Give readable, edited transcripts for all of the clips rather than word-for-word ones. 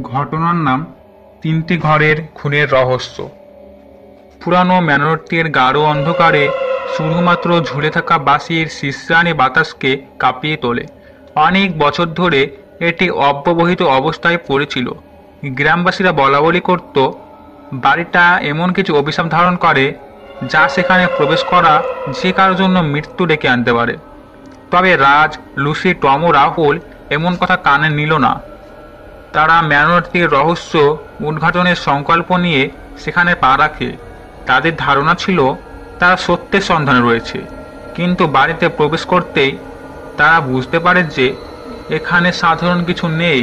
ঘটনার নাম তিনটি ঘরের খুনের রহস্য। পুরানো ম্যানরটির গাঢ় অন্ধকারে শুধুমাত্র ঝুলে থাকা বাঁশির শিশরানি বাতাসকে কাঁপিয়ে তোলে। অনেক বছর ধরে এটি অব্যবহৃত অবস্থায় পড়েছিল। গ্রামবাসীরা বলাবলি করত, বাড়িটা এমন কিছু অভিশাপ ধারণ করে যা সেখানে প্রবেশ করা যে কারোর জন্য মৃত্যু ডেকে আনতে পারে। তবে রাজ, লুসি, টম ও রাহুল এমন কথা কানে নিল না। তারা ম্যানরটির রহস্য উদ্ঘাটনের সংকল্প নিয়ে সেখানে পা রাখে। তাদের ধারণা ছিল তারা সত্যের সন্ধানে রয়েছে, কিন্তু বাড়িতে প্রবেশ করতেই তারা বুঝতে পারে যে এখানে সাধারণ কিছু নেই।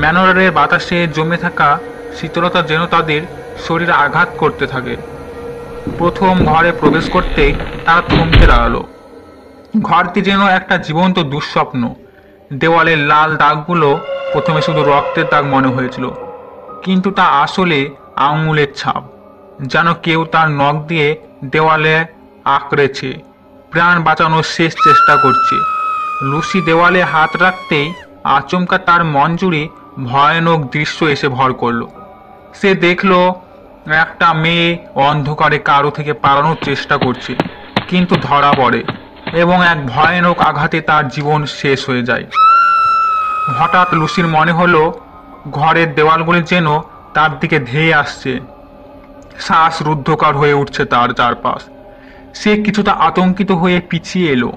ম্যানরের বাতাসে জমে থাকা শীতলতা যেন তাদের শরীরে আঘাত করতে থাকে। প্রথম ঘরে প্রবেশ করতেই তারা থমকে দাঁড়ালো। ঘরটি যেন একটা জীবন্ত দুঃস্বপ্ন। দেওয়ালের লাল দাগগুলো প্রথমে শুধু রক্তের দাগ মনে হয়েছিল, কিন্তু তা আসলে আঙুলের ছাপ, যেন কেউ তার নখ দিয়ে দেওয়ালে আঁকড়েছে, প্রাণ বাঁচানোর শেষ চেষ্টা করছে। লুসি দেওয়ালে হাত রাখতেই আচমকা তার মন জুড়ে ভয়ানক দৃশ্য এসে ভর করল। সে দেখল একটা মেয়ে অন্ধকারে কারো থেকে পালানোর চেষ্টা করছে, কিন্তু ধরা পড়ে এবং এক ভয়ানক আঘাতে তার জীবন শেষ হয়ে যায়। হঠাৎ লুসির মনে হলো ঘরের দেওয়ালগুলি যেন তার দিকে ধেয়ে আসছে, শ্বাস রুদ্ধকর হয়ে উঠছে তার চারপাশ। সে কিছুটা আতঙ্কিত হয়ে পিছিয়ে এলো।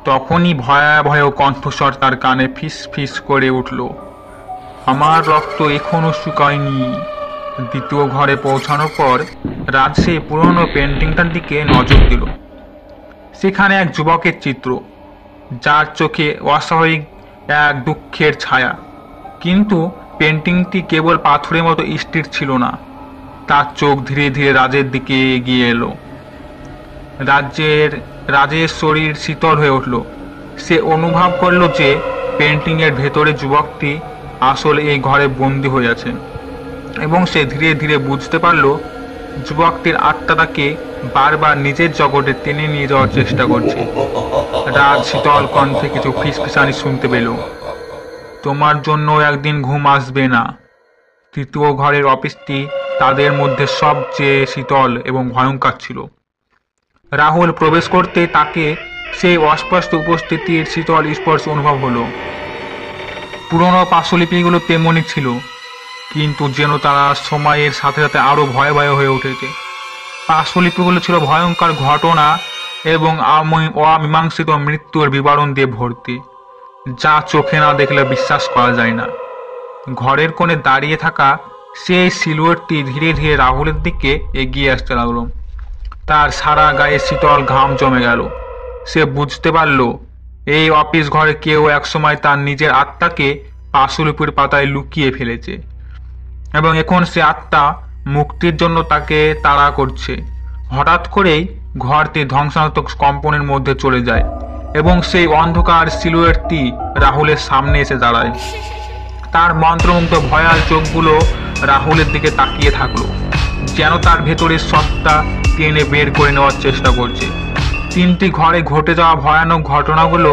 তখনই ভয়াবহ কণ্ঠস্বর তার কানে ফিস ফিস করে উঠল, আমার রক্ত এখনো শুকায়নি। দ্বিতীয় ঘরে পৌঁছানোর পর রাজ সেই পুরনো পেন্টিংটার দিকে নজর দিল। সেখানে এক যুবকের চিত্র, যার চোখে অস্বাভাবিক এক দুঃখের ছায়া। কিন্তু পেন্টিংটি কেবল পাথরের মতো স্থির ছিল না, তার চোখ ধীরে ধীরে রাজের দিকে এগিয়ে এলো। রাজের শরীর শীতল হয়ে উঠল। সে অনুভব করলো যে পেন্টিংয়ের ভেতরে যুবকটি আসলে এই ঘরে বন্দী হয়ে আছে, এবং সে ধীরে ধীরে বুঝতে পারল যুবকটির আত্মা তাকে বারবার নিজের জগতে টেনে নিয়ে যাওয়ার চেষ্টা করছে। রাজ শীতল কণ্ঠে কিছু ফিসফিসানি শুনতে পেল, তোমার জন্য একদিন ঘুম আসবে না। তৃতীয় ঘরের অফিসটি তাদের মধ্যে সবচেয়ে শীতল এবং ভয়ঙ্কর ছিল। রাহুল প্রবেশ করতে তাকে সেই অস্পষ্ট উপস্থিতির শীতল স্পর্শ অনুভব হলো। পুরনো পার্শ্বলিপিগুলো তেমনই ছিল, কিন্তু যেন তারা সময়ের সাথে সাথে আরো ভয়াবহ হয়ে উঠেছে। পার্শ্বলিপিগুলো ছিল ভয়ঙ্কর ঘটনা এবং অমীমাংসিত মৃত্যুর বিবরণ দিয়ে ভর্তি, যা চোখে না দেখলে বিশ্বাস করা যায় না। ঘরের কোণে দাঁড়িয়ে থাকা সেই সিলুয়েটটি ধীরে ধীরে রাহুলের দিকে এগিয়ে আসতে লাগলো। তার সারা গায়ে শীতল ঘাম জমে গেল। সে বুঝতে পারল এই অফিস ঘরে কেউ একসময় তার নিজের আত্মাকে পার্শ্বলিপির পাতায় লুকিয়ে ফেলেছে, এবং এখন সে আত্মা মুক্তির জন্য তাকে তাড়া করছে। হঠাৎ করেই ঘরটি ধ্বংসাত্মক কম্পনের মধ্যে চলে যায় এবং সেই অন্ধকার সিলুয়েটটি রাহুলের সামনে এসে দাঁড়ায়। তার মন্ত্রমুগ্ধ ভয়াল চোখগুলো রাহুলের দিকে তাকিয়ে থাকলো, যেন তার ভেতরের সত্তা টেনে বের করে নেওয়ার চেষ্টা করছে। তিনটি ঘরে ঘটে যাওয়া ভয়ানক ঘটনাগুলো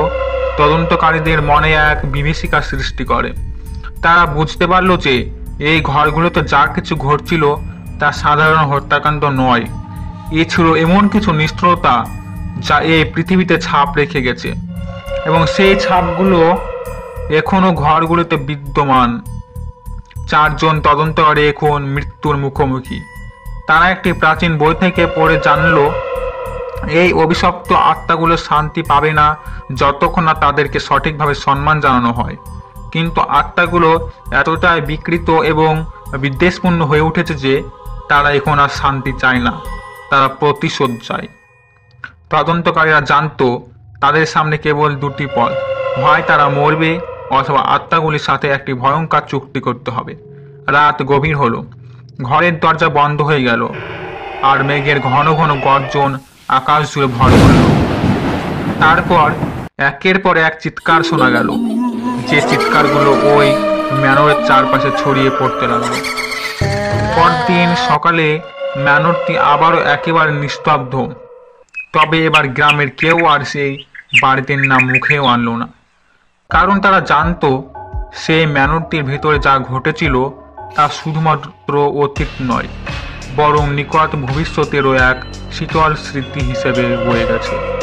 তদন্তকারীদের মনে এক বিভীষিকা সৃষ্টি করে। তারা বুঝতে পারল যে এই ঘরগুলোতে যা কিছু ঘটছিল তা সাধারণ হত্যাকাণ্ড নয়, এ ছিল এমন কিছু নিষ্ঠুরতা যা এই পৃথিবীতে ছাপ রেখে গেছে, এবং সেই ছাপগুলো এখনো ঘরগুলোতে বিদ্যমান। চারজন তদন্তকারী এখন মৃত্যুর মুখোমুখি। তারা একটি প্রাচীন বই থেকে পড়ে জানলো এই অভিশপ্ত আত্মাগুলো শান্তি পাবে না যতক্ষণ না তাদেরকে সঠিকভাবে সম্মান জানানো হয়। কিন্তু আত্মাগুলো এতটাই বিকৃত এবং বিদ্বেষপূর্ণ হয়ে উঠেছে যে তারা এখন আর শান্তি চায় না, তারা প্রতিশোধ চায়। তদন্তকারীরা জানতো তাদের সামনে কেবল দুটি পথ, হয় তারা মরবে অথবা আত্মাগুলির সাথে একটি ভয়ঙ্কর চুক্তি করতে হবে। রাত গভীর হলো, ঘরের দরজা বন্ধ হয়ে গেল, আর মেঘের ঘন ঘন গর্জন আকাশ জুড়ে ভর করল। তারপর একের পর এক চিৎকার শোনা গেল, যে চিৎকারগুলো ওই ম্যানরের চারপাশে ছড়িয়ে পড়তে লাগলো। পরদিন সকালে ম্যানরটি আবারও একেবারে নিস্তব্ধ। তবে এবার গ্রামের কেউ আর সেই বাড়িটির নাম মুখেও আনলো না, কারণ তারা জানতো সেই ম্যানরটির ভেতরে যা ঘটেছিল তা শুধুমাত্র অতীত নয়, বরং নিকট ভবিষ্যতেরও এক শীতল স্মৃতি হিসেবে বয়ে গেছে।